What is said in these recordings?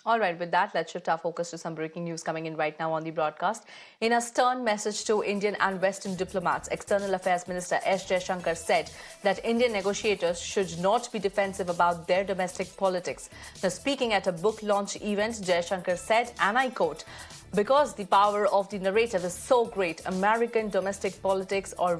All right, with that, let's shift our focus to some breaking news coming in right now on the broadcast. In a stern message to Indian and Western diplomats, External Affairs Minister S. Jaishankar said that Indian negotiators should not be defensive about their domestic politics. Now, speaking at a book launch event, Jaishankar said, and I quote, "Because the power of the narrative is so great, American domestic politics or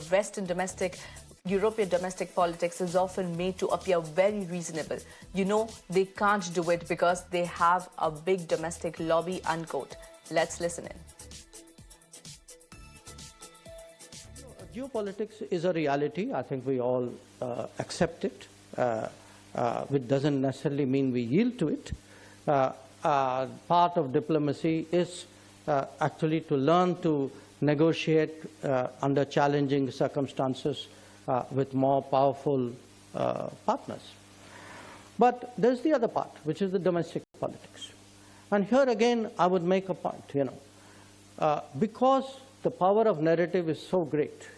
European domestic politics is often made to appear very reasonable. You know, they can't do it because they have a big domestic lobby," unquote. Let's listen in. Geopolitics is a reality. I think we all accept it, which doesn't necessarily mean we yield to it. Part of diplomacy is actually to learn to negotiate under challenging circumstances with more powerful partners. But there's the other part, which is the domestic politics. And here again, I would make a point, because the power of narrative is so great,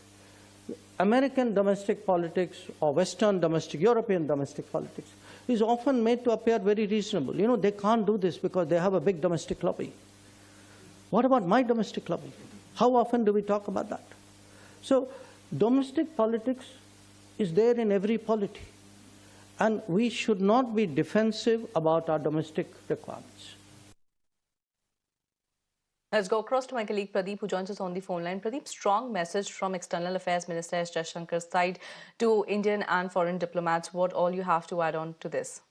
American domestic politics or Western domestic, European domestic politics is often made to appear very reasonable. They can't do this because they have a big domestic lobby. What about my domestic lobby? How often do we talk about that? So domestic politics is there in every polity, and we should not be defensive about our domestic requirements. Let's go across to my colleague Pradeep, who joins us on the phone line. Pradeep, strong message from External Affairs Minister S. Jaishankar's side to Indian and foreign diplomats. What all you have to add on to this?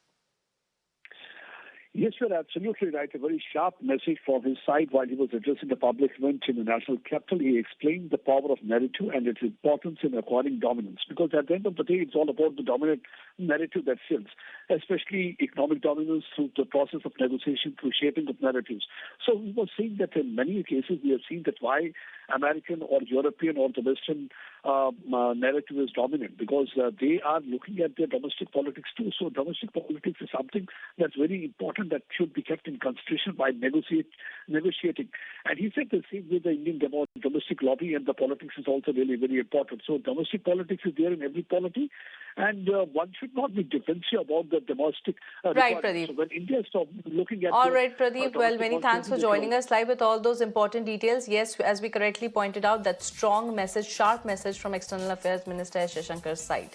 Yes, you're absolutely right. A very sharp message from his side while he was addressing the public event in the national capital. He explained the power of narrative and its importance in acquiring dominance. Because at the end of the day, it's all about the dominant narrative that sells, especially economic dominance through the process of negotiation, through shaping of narratives. So we were seeing that in many cases, we have seen that why American or European or the Western narrative is dominant, because they are looking at their domestic politics too. So domestic politics is something that's very important, that should be kept in consideration by negotiating. And he said the same with the Indian domestic lobby, and the politics is also really very important. So domestic politics is there in every polity, and one should not be defensive about the domestic. Right, Pradeep. So when India stopped looking at... All right, Pradeep. Well, many thanks for joining us live with all those important details. Yes, as we correctly pointed out, that strong message, sharp message from External Affairs Minister S. Jaishankar's side.